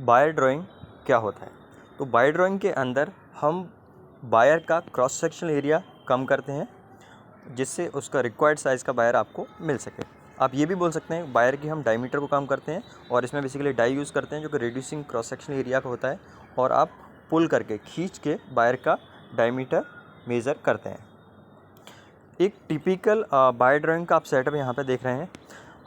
Wire drawing क्या होता है? तो वायर ड्राइंग के अंदर हम वायर का क्रॉस सेक्शनल एरिया कम करते हैं जिससे उसका रिक्वायर्ड साइज़ का वायर आपको मिल सके। आप ये भी बोल सकते हैं वायर की हम डायमीटर को कम करते हैं और इसमें बेसिकली डाई यूज़ करते हैं जो कि रिड्यूसिंग क्रॉस सेक्शनल एरिया का होता है और आप पुल करके खींच के वायर का डायमीटर मेज़र करते हैं। एक टिपिकल वायर ड्राइंग का आप सेटअप यहाँ पे देख रहे हैं।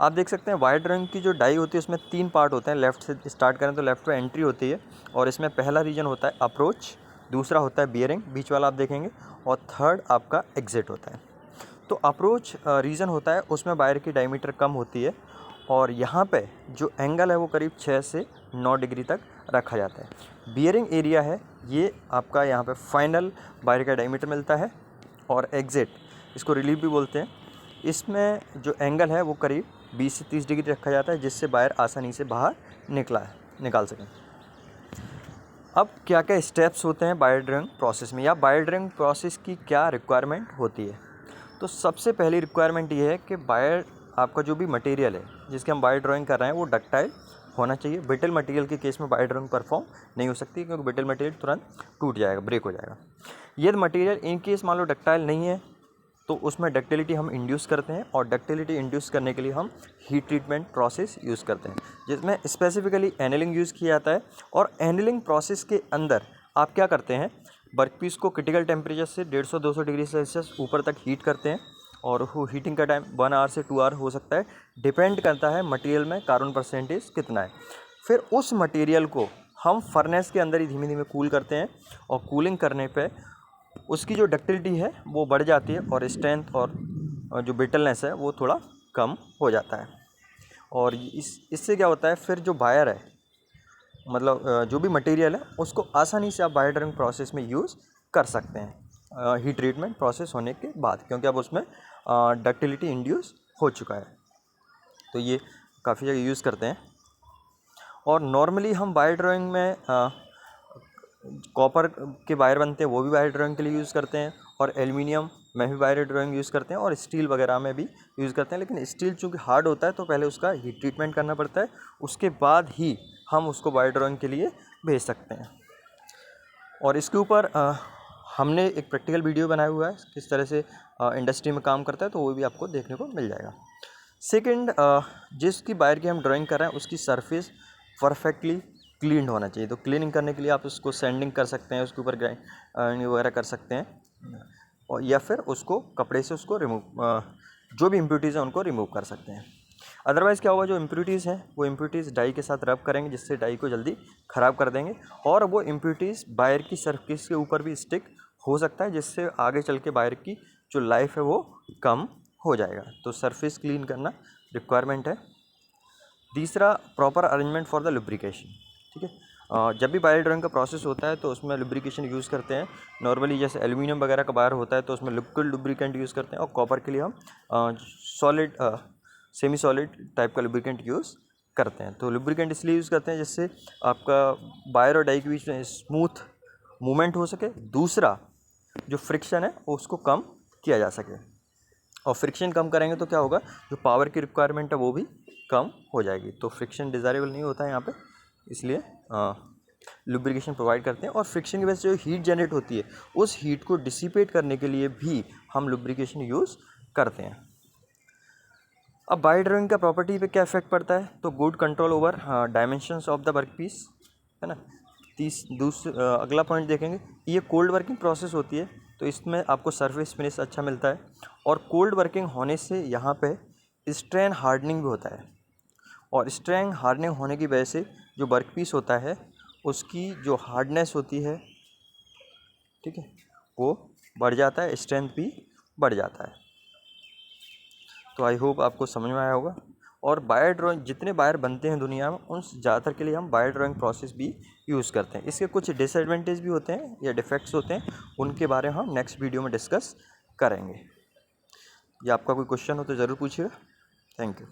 आप देख सकते हैं वायर ड्राइंग की जो डाई होती है उसमें 3 पार्ट होते हैं। लेफ़्ट से स्टार्ट करें तो लेफ़्ट पे एंट्री होती है और इसमें पहला रीजन होता है अप्रोच, दूसरा होता है बियरिंग, बीच वाला आप देखेंगे, और थर्ड आपका एग्जिट होता है। तो अप्रोच रीजन होता है उसमें वायर की डायमीटर कम होती है और यहाँ पे जो एंगल है वो करीब 6 से 9 डिग्री तक रखा जाता है। बियरिंग एरिया है ये आपका, यहाँ पे फाइनल वायर का डायमीटर मिलता है। और एग्जिट, इसको रिलीफ भी बोलते हैं, इसमें जो एंगल है वो करीब 20 से 30 डिग्री रखा जाता है जिससे वायर आसानी से बाहर निकाल सकें। अब क्या क्या स्टेप्स होते हैं वायर ड्राइंग प्रोसेस में, या वायर ड्राइंग प्रोसेस की क्या रिक्वायरमेंट होती है? तो सबसे पहली रिक्वायरमेंट ये है कि वायर, आपका जो भी मटेरियल है जिसके हम वायर ड्राइंग कर रहे हैं वो डक्टाइल होना चाहिए। ब्रिटल मटेरियल के केस में वायर ड्राइंग परफॉर्म नहीं हो सकती क्योंकि ब्रिटल मटेरियल तुरंत टूट जाएगा, ब्रेक हो जाएगा। यदि मटेरियल इन केस मान लो डक्टाइल नहीं है तो उसमें डक्टिलिटी हम इंड्यूस करते हैं और डक्टिलिटी इंड्यूस करने के लिए हम हीट ट्रीटमेंट प्रोसेस यूज़ करते हैं जिसमें स्पेसिफिकली एनिलिंग यूज़ किया जाता है। और एनिलिंग प्रोसेस के अंदर आप क्या करते हैं, वर्कपीस को क्रिटिकल टेम्परेचर से 150-200 डिग्री सेल्सियस ऊपर तक हीट करते हैं और वो हीटिंग का टाइम 1 आवर से 2 आवर हो सकता है, डिपेंड करता है मटेरियल में कार्बन परसेंटेज कितना है। फिर उस मटेरियल को हम फर्नेस के अंदर ही धीमे धीमे कूल करते हैं और कूलिंग करने पे उसकी जो डक्टिलिटी है वो बढ़ जाती है और स्ट्रेंथ और जो ब्रिटलनेस है वो थोड़ा कम हो जाता है। और इससे क्या होता है, फिर जो वायर है, मतलब जो भी मटेरियल है उसको आसानी से आप वायर ड्राइंग प्रोसेस में यूज़ कर सकते हैं हीट ट्रीटमेंट प्रोसेस होने के बाद, क्योंकि अब उसमें डक्टिलिटी इंड्यूस हो चुका है। तो ये काफ़ी जगह यूज़ करते हैं। और नॉर्मली हम वायर ड्राइंग में कॉपर के वायर बनते हैं वो भी वायर ड्राइंग के लिए यूज़ करते हैं और एल्युमिनियम में भी वायर ड्राइंग यूज़ करते हैं और स्टील वगैरह में भी यूज़ करते हैं। लेकिन स्टील चूँकि हार्ड होता है तो पहले उसका हीट ट्रीटमेंट करना पड़ता है, उसके बाद ही हम उसको वायर ड्राइंग के लिए भेज सकते हैं। और इसके ऊपर हमने एक प्रैक्टिकल वीडियो बनाया हुआ है किस तरह से इंडस्ट्री में काम करता है, तो वो भी आपको देखने को मिल जाएगा। सेकंड, जिसकी वायर की हम ड्राइंग कर रहे हैं उसकी सरफेस परफेक्टली क्लीन होना चाहिए। तो क्लीनिंग करने के लिए आप उसको सैंडिंग कर सकते हैं, उसके ऊपर ग्राइंड वगैरह कर सकते हैं, और या फिर उसको कपड़े से उसको रिमूव, जो भी इम्प्यूरिटीज़ हैं उनको रिमूव कर सकते हैं। अदरवाइज़ क्या होगा, जो इम्प्यूरिटीज़ हैं वो इम्प्यूरिटीज़ डाई के साथ रब करेंगे जिससे डाई को जल्दी ख़राब कर देंगे और वो इम्प्यूरिटीज़ वायर की सरफेस के ऊपर भी स्टिक हो सकता है जिससे आगे चल के वायर की जो लाइफ है वो कम हो जाएगा। तो सरफेस क्लीन करना रिक्वायरमेंट है। तीसरा, proper arrangement for the lubrication. ठीक है, जब भी वायर ड्राइंग का प्रोसेस होता है तो उसमें लुब्रिकेशन यूज़ करते हैं। नॉर्मली जैसे एल्युमिनियम वगैरह का वायर होता है तो उसमें लिक्विड लुब्रिकेंट यूज़ करते हैं और कॉपर के लिए हम सॉलिड, सेमी सॉलिड टाइप का लुब्रिकेंट यूज़ करते हैं। तो लुब्रिकेंट इसलिए यूज़ करते हैं जिससे आपका वायर और डाई के बीच में स्मूथ मूवमेंट हो सके। दूसरा, जो फ्रिक्शन है उसको कम किया जा सके, और फ्रिक्शन कम करेंगे तो क्या होगा, जो पावर की रिक्वायरमेंट है वो भी कम हो जाएगी। तो फ्रिक्शन डिज़ायरेबल नहीं होता है यहाँ पे, इसलिए लुब्रिकेशन प्रोवाइड करते हैं। और फ्रिक्शन की वजह से जो हीट जनरेट होती है उस हीट को डिसिपेट करने के लिए भी हम लुब्रिकेशन यूज़ करते हैं। अब वायर ड्राइंग का प्रॉपर्टी पे क्या इफेक्ट पड़ता है, तो good control over dimensions of the workpiece, है ना। अगला पॉइंट देखेंगे, ये कोल्ड वर्किंग प्रोसेस होती है तो इसमें आपको सरफेस फिनिश अच्छा मिलता है। और कोल्ड वर्किंग होने से यहाँ पे स्ट्रेन हार्डनिंग भी होता है, और स्ट्रेन हार्डनिंग होने की वजह से जो वर्कपीस होता है उसकी जो हार्डनेस होती है, ठीक है, वो बढ़ जाता है, स्ट्रेंथ भी बढ़ जाता है। तो आई होप आपको समझ में आया होगा। और वायर ड्राइंग, जितने वायर बनते हैं दुनिया में उन ज़्यादातर के लिए हम वायर ड्राइंग प्रोसेस भी यूज़ करते हैं। इसके कुछ डिसएडवांटेज भी होते हैं या डिफेक्ट्स होते हैं, उनके बारे में हम नेक्स्ट वीडियो में डिस्कस करेंगे। या आपका कोई क्वेश्चन हो तो ज़रूर पूछिएगा। Thank you.